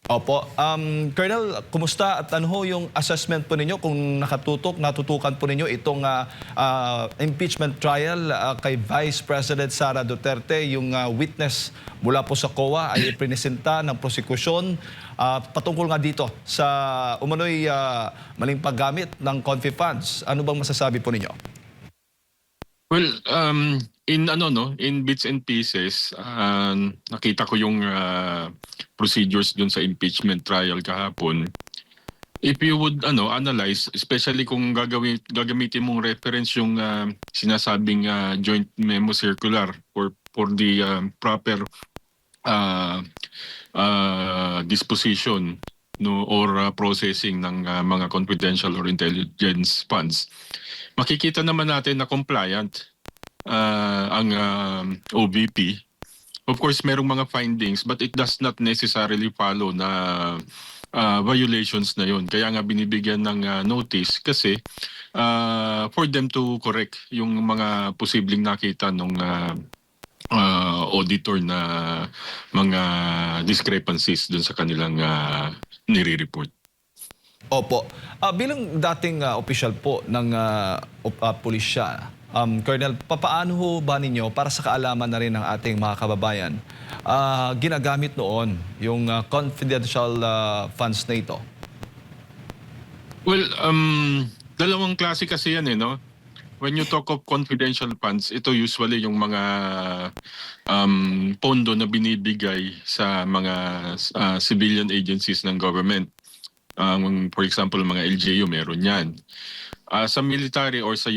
Opo. Colonel, kumusta at ano ho yung assessment po ninyo kung natutukan po ninyo itong impeachment trial kay Vice President Sara Duterte, yung witness mula po sa COA ay iprinisenta ng prosekusyon patungkol nga dito sa umano'y maling paggamit ng Confi funds. Ano bang masasabi po ninyo? Well, in ano no, in bits and pieces, nakita ko yung procedures dun sa impeachment trial kahapon. If you would analyze, especially kung gagamitin mong reference yung sinasabing joint memo circular for the proper uh, disposition no or processing ng mga confidential or intelligence funds, makikita naman natin na compliant ang OVP. Of course, merong mga findings but it does not necessarily follow na violations na yon. Kaya nga binibigyan ng notice kasi for them to correct yung mga posibleng nakita nung auditor na mga discrepancies dun sa kanilang nire-report. Opo. Bilang dating opisyal po ng pulisya, Colonel, papaano ho ba ninyo para sa kaalaman na rin ng ating mga kababayan ginagamit noon yung confidential funds na ito? Well, dalawang klase kasi yan no? When you talk of confidential funds, ito usually yung mga pondo na binibigay sa mga civilian agencies ng government. For example, mga LGU, meron yan. Sa military or sa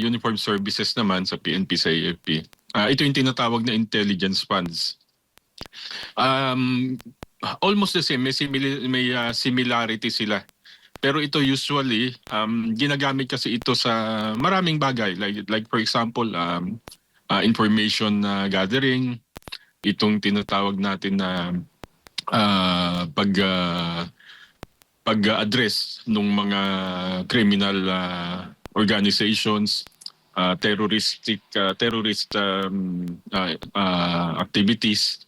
uniform services naman, sa PNP, sa AFP, ito yung tinatawag na intelligence funds. Almost the same, may similarity sila. Pero ito usually, ginagamit kasi ito sa maraming bagay. Like for example, information gathering, itong tinatawag natin na pag-address ng mga criminal organizations, terrorist activities,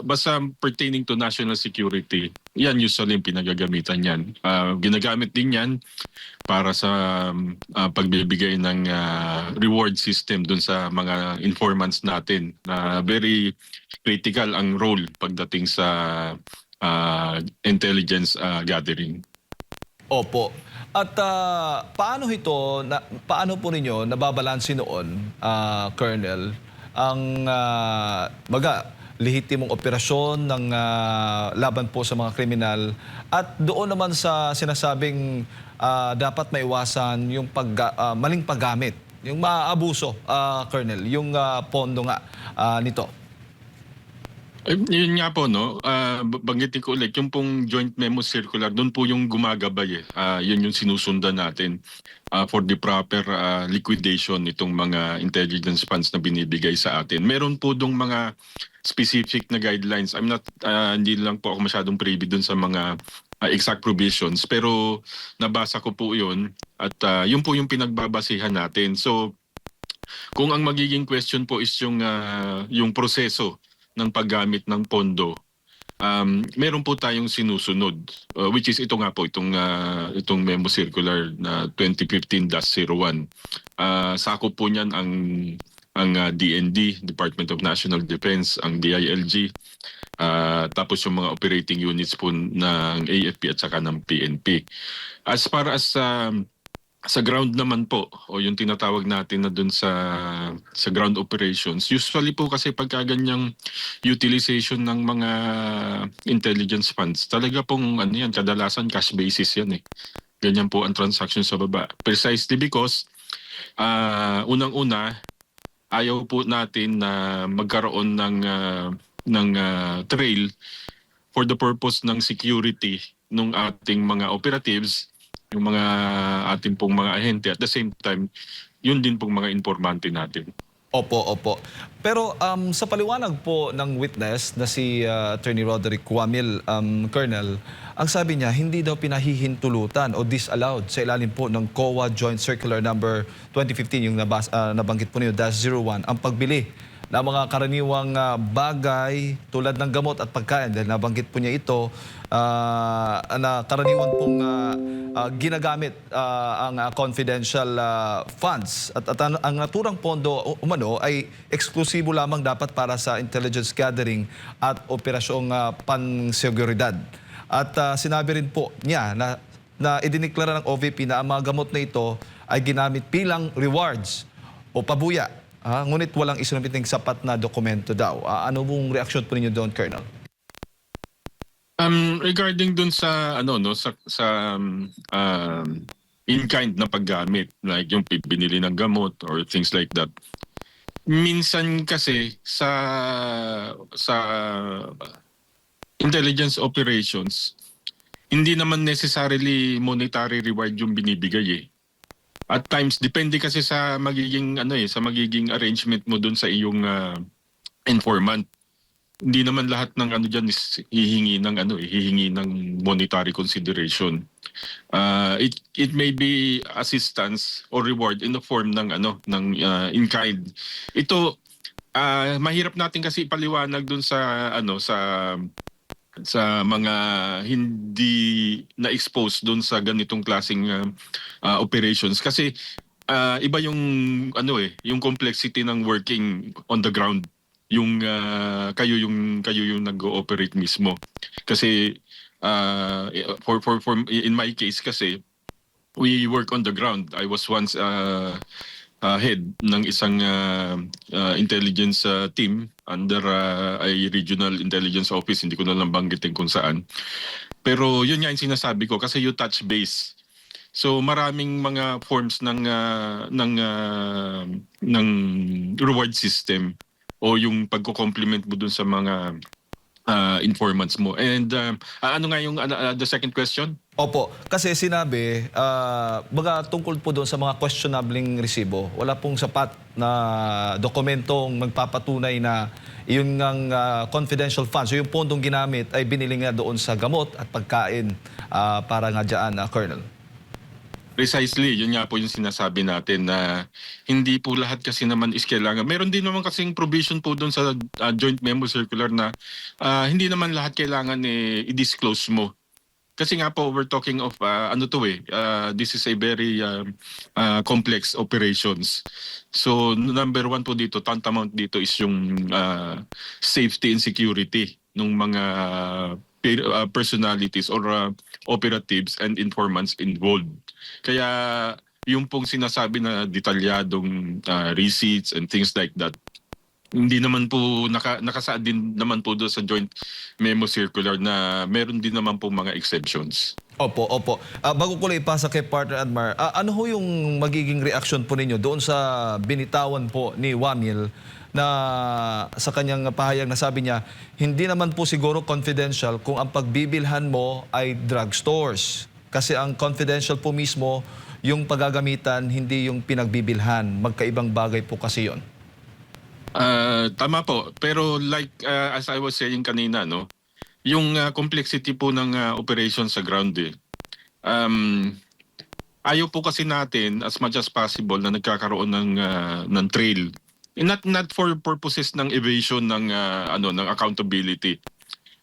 basta pertaining to national security. Yan usually yung pinagagamitan yan. Ginagamit din yan para sa pagbibigay ng reward system dun sa mga informants natin. Very critical ang role pagdating sa intelligence gathering. Opo. At paano po ninyo nababalansin noon, Colonel, ang lehitimong operasyon ng laban po sa mga kriminal at doon naman sa sinasabing dapat maiwasan yung maling paggamit, yung maabuso, Colonel, yung pondo nga nito? Yun nga po, no? Banggitin ko ulit, yung pong joint memo circular, doon po yung gumagabay. Yun yung sinusundan natin for the proper liquidation nitong mga intelligence funds na binibigay sa atin. Meron po dong mga specific na guidelines. Hindi lang po ako masyadong privy doon sa mga exact provisions, pero nabasa ko po yun at yun po yung pinagbabasihan natin. So, kung ang magiging question po is yung proseso ng paggamit ng pondo, meron po tayong sinusunod, which is ito nga po, itong memo circular na 2015-01. Sakop po niyan ang DND, Department of National Defense, ang DILG, tapos yung mga operating units po ng AFP at saka ng PNP. As far as sa ground naman po, o yung tinatawag natin na dun sa ground operations, usually po kasi pagka ganyang utilization ng mga intelligence funds, talaga pong kadalasan cash basis yan eh. Ganyan po ang transaction sa baba. Precisely because unang-una, ayaw po natin na magkaroon ng trail for the purpose ng security ng ating mga operatives, yung mga ating pong mga ahente, at the same time, yun din pong mga informante natin. Opo, opo. Pero sa paliwanag po ng witness na si Attorney Roderick Cuamil, Colonel, ang sabi niya, hindi daw pinahihintulutan o disallowed sa ilalim po ng COA Joint Circular Number 2015, yung nabanggit po niyo, -01, ang pagbili na mga karaniwang bagay tulad ng gamot at pagkain, dahil nabanggit po niya ito, na karaniwan pong ginagamit ang confidential funds, at ang naturang pondo umano ay eksklusibo lamang dapat para sa intelligence gathering at operasyong panseguridad. At sinabi rin po niya na idiniklara ng OVP na ang mga gamot na ito ay ginamit bilang rewards o pabuya. Ngunit walang isinumiting sapat na dokumento daw. Ano mong reaksyon po ninyo doon, Colonel? Regarding dun sa ano no in-kind na paggamit, like yung binili ng gamot or things like that. Minsan kasi sa intelligence operations, hindi naman necessarily monetary reward yung binibigay eh. At times depende kasi sa magiging sa magiging arrangement mo dun sa iyong informant. Hindi naman lahat ng diyan is hihingi ng hihingi ng monetary consideration. It may be assistance or reward in the form ng in kind. Ito mahirap natin kasi ipaliwanag dun sa sa mga hindi na-expose dun sa ganitong klaseng operations kasi iba yung yung complexity ng working on the ground, yung kayo yung nag-ooperate mismo kasi for in my case kasi we work on the ground. I was once head ng isang intelligence team under a regional intelligence office. Hindi ko na lang banggitin kung saan. Pero yun nga yung sinasabi ko kasi you touch base. So maraming mga forms ng reward system o yung pagko-compliment mo dun sa mga informants mo. And ano nga yung the second question? Opo, kasi sinabi, baga tungkol po doon sa mga questionabling resibo, wala pong sapat na dokumentong magpapatunay na yung ng confidential funds, so yung pondong ginamit ay binili nga doon sa gamot at pagkain para nga dyan, Colonel. Precisely, yun nga po yung sinasabi natin na hindi po lahat kasi naman is kailangan. Meron din naman kasing provision po doon sa joint memo circular na hindi naman lahat kailangan i-disclose mo. Kasi nga po we're talking of this is a very complex operations. So number one po dito, tantamount dito is yung safety and security ng mga personalities or operatives and informants involved. Kaya yung pong sinasabi na detalyadong receipts and things like that, hindi naman po nakasaad din naman po doon sa joint memo circular na meron din naman po mga exceptions. Opo, opo. Bago ko lang ipasa kay Partner Admar, ano ho yung magiging reaksyon po ninyo doon sa binitawan po ni Wamil na sa kanyang pahayag na sabi niya, hindi naman po siguro confidential kung ang pagbibilhan mo ay drugstores. Kasi ang confidential po mismo, yung paggagamitan, hindi yung pinagbibilhan. Magkaibang bagay po kasi yon. Tama po. Pero like as I was saying kanina, no, yung complexity po ng operation sa ground ayaw po kasi natin as much as possible na nagkakaroon ng trail. Not for purposes ng evasion ng ng accountability.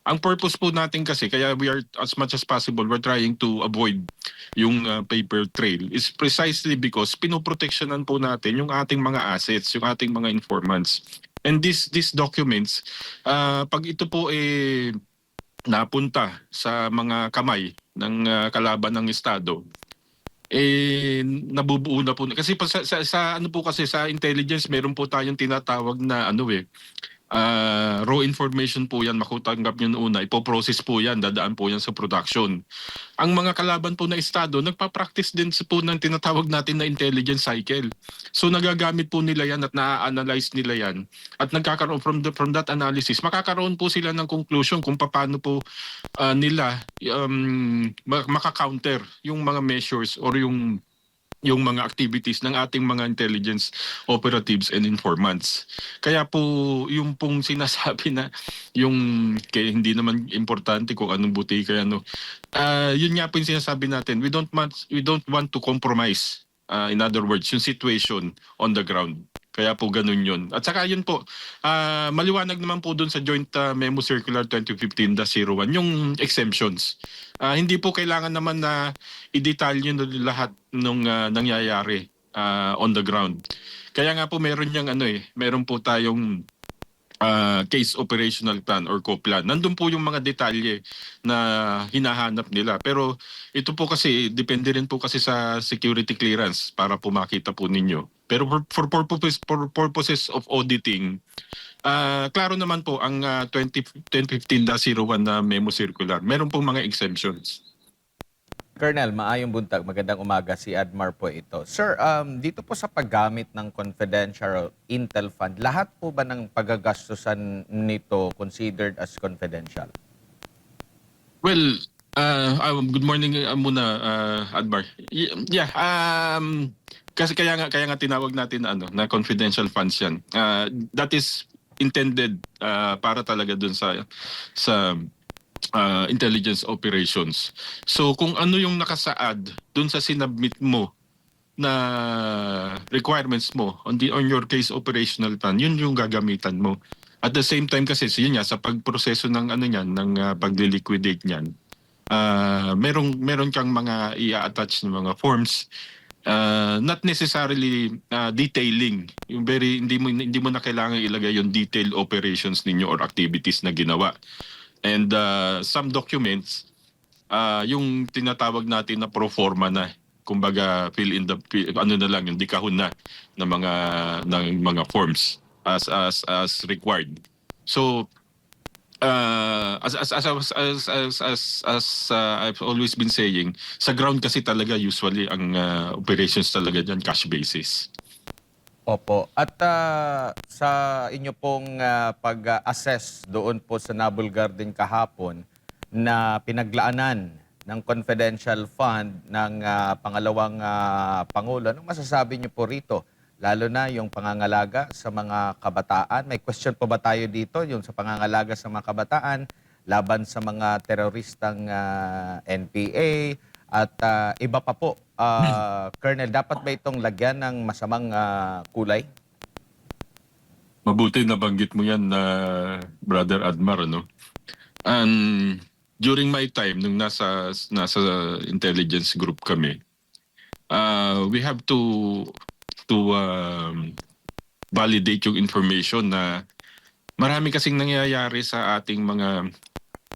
Ang purpose po natin kasi, kaya we are as much as possible, we're trying to avoid yung paper trail is precisely because pinoproteksyonan po natin yung ating mga assets, yung ating mga informants. And these documents, pag ito po napunta sa mga kamay ng kalaban ng Estado, nabubuo na po. Kasi sa ano po kasi sa intelligence, meron po tayong tinatawag na raw information po yan, makutanggap nyo una, ipoprocess po yan, dadaan po yan sa production. Ang mga kalaban po na Estado, nagpa-practice din po ng tinatawag natin na intelligence cycle. So nagagamit po nila yan at na-analyze nila yan. At nagkakaroon from that analysis, makakaroon po sila ng conclusion kung paano po nila makakounter yung mga measures or yung mga activities ng ating mga intelligence operatives and informants. Kaya po yung pong sinasabi na yung hindi naman importante kung anong buti kaya yun nga po yung sinasabi natin, we don't want to compromise in other words yung situation on the ground. Kaya po ganun yun. At saka yun po, maliwanag naman po dun sa Joint Memo Circular 2015-01 yung exemptions. Hindi po kailangan naman na i-detalye lahat ng nangyayari on the ground. Kaya nga po meron yung meron po tayong case operational plan or COPLAN. Nandun po yung mga detalye na hinahanap nila. Pero ito po kasi, depende rin po kasi sa security clearance para po makita po ninyo. Pero for purposes of auditing, klaro naman po ang 2015-01 na memo circular. Meron pong mga exemptions. Colonel, maayong buntag. Magandang umaga. Si Admar po ito. Sir, dito po sa paggamit ng confidential intel fund, lahat po ba ng paggagastusan nito considered as confidential? Well, good morning muna, Admar. Yeah, kasi kaya nga tinawag natin na na confidential funds 'yan. That is intended para talaga dun sa intelligence operations. So kung ano yung nakasaad dun sa sinubmit mo na requirements mo on your case operational plan, yun yung gagamitan mo. At the same time kasi yun nga sa pagproseso ng niyan ng pagli-liquidate niyan. Meron kang mga i-attach ng mga forms, not necessarily detailing. Yung hindi mo na kailangan ilagay yung detailed operations ninyo or activities na ginawa. And some documents, yung tinatawag natin na pro forma na, kumbaga na lang yung dikahon na ng mga forms as required. So as I've always been saying, sa ground kasi talaga usually ang operations talaga diyan cash basis. Opo. At sa inyo pong pag-assess doon po sa Nabulgar din kahapon na pinaglaanan ng confidential fund ng pangalawang Pangulo, anong masasabi niyo po rito? Lalo na yung pangangalaga sa mga kabataan. May question po ba tayo dito yung sa pangangalaga sa mga kabataan laban sa mga teroristang NPA at iba pa po? Colonel, dapat ba itong lagyan ng masamang kulay? Mabuti nabanggit mo yan na Brother Admar, ano? And during my time nung nasa intelligence group kami, we have to validate yung information na marami kasing nangyayari sa ating mga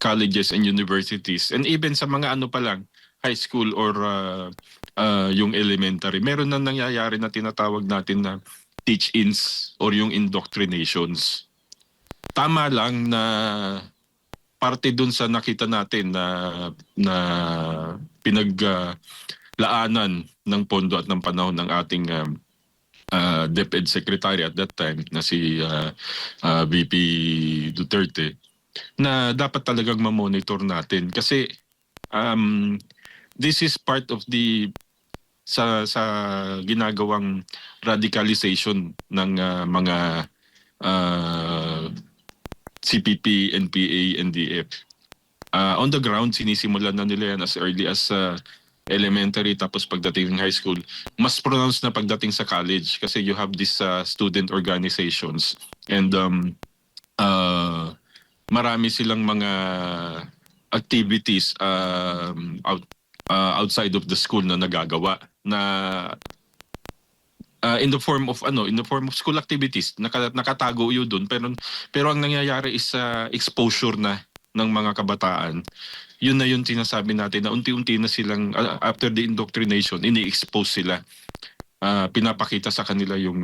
colleges and universities and even sa mga pa lang high school or yung elementary. Meron na nangyayari na tinatawag natin na teach-ins or yung indoctrinations. Tama lang na parte dun sa nakita natin na pinaglaanan ng pondo at ng panahon ng ating DepEd Secretary at that time na si VP Duterte, na dapat talagang ma-monitor natin kasi this is part of the sa ginagawang radicalization ng mga CPP, NPA, NDF. On the ground, sinisimulan na nila yan as early as elementary, tapos pagdating ng high school. Mas pronounced na pagdating sa college kasi you have these student organizations and marami silang mga activities outside of the school na nagagawa na in the form of school activities. Nakatago yun doon, pero ang nangyayari is exposure na ng mga kabataan. Yun na yun sinasabi natin na unti-unti na silang after the indoctrination ini-expose sila. Pinapakita sa kanila yung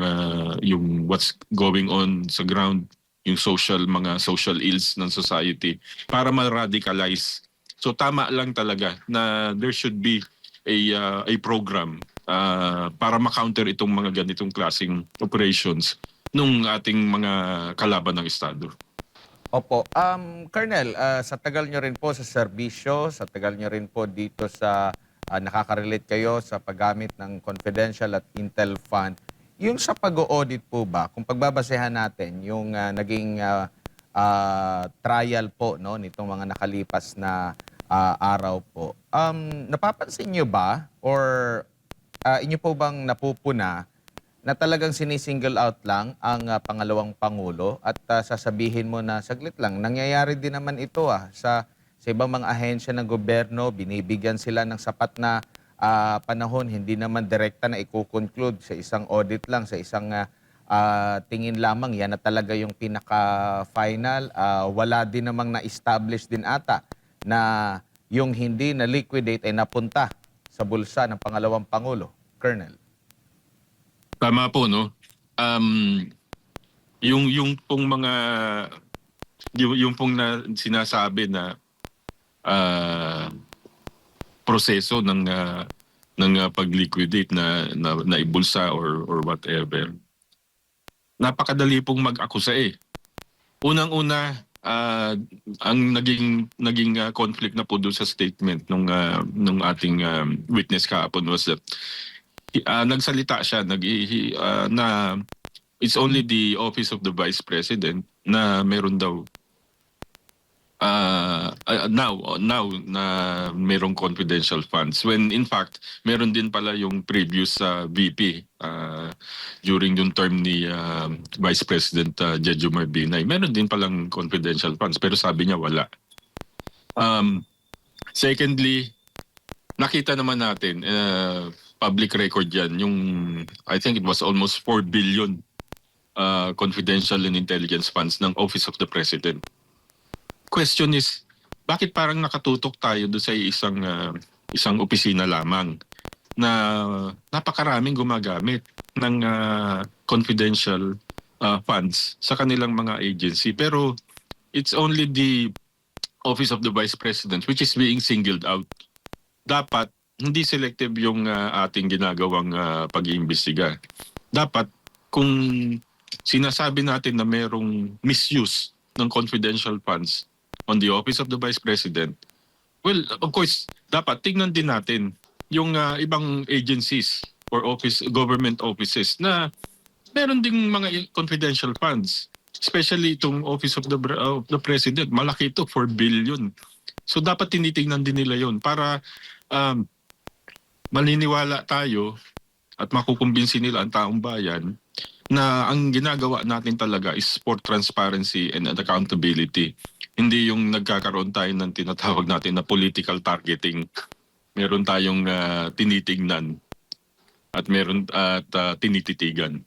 what's going on sa ground, yung mga social ills ng society para ma-radicalize. So tama lang talaga na there should be a program para ma-counter itong mga ganitong klaseng operations nung ating mga kalaban ng Estado. Opo. Colonel, sa tagal nyo rin po sa serbisyo, sa tagal nyo rin po dito sa nakaka-relate kayo sa paggamit ng confidential at intel fund, yung sa pag-audit po ba, kung pagbabasehan natin yung naging trial po no, nitong mga nakalipas na araw po, napapansin nyo ba or inyo po bang napupuna na talagang sinisingle out lang ang pangalawang pangulo at sasabihin mo na saglit lang, nangyayari din naman ito sa ibang mga ahensya ng gobyerno, binibigyan sila ng sapat na panahon, hindi naman direkta na i-conclude sa isang audit lang, sa isang tingin lamang, yan na talaga yung pinaka-final. Wala din namang na-establish din ata na yung hindi na-liquidate ay napunta sa bulsa ng pangalawang pangulo. Colonel. Tama po, no? Yung pong mga yung pong sinasabi na proseso ng pag-liquidate na ibulsa or whatever. Napakadali pong mag-akusa eh. Unang-una, ang naging conflict na po doon sa statement nung ating witness kahapon was that nagsalita siya na it's only the office of the vice president na meron daw now na merong confidential funds, when in fact meron din pala yung previous VP during yung term ni Vice President Jejomar Binay, meron din palang confidential funds pero sabi niya wala. Secondly, nakita naman natin public record yan, yung I think it was almost 4 billion confidential and intelligence funds ng Office of the President. Question is, bakit parang nakatutok tayo doon sa isang opisina lamang na napakaraming gumagamit ng confidential funds sa kanilang mga agency, pero it's only the Office of the Vice President which is being singled out. Dapat hindi selective yung ating ginagawang pag-iimbestiga. Dapat kung sinasabi natin na merong misuse ng confidential funds on the Office of the Vice President, well, of course, dapat tignan din natin yung ibang agencies or government offices na meron ding mga confidential funds. Especially itong Office of the President, malaki ito, 4 billion. So dapat tinitingnan din nila yon para maniniwala tayo at makukumbinsi nila ang taong bayan na ang ginagawa natin talaga is for transparency and accountability. Hindi yung nagkakaroon tayo ng tinatawag natin na political targeting. Meron tayong tinitingnan at tinititigan.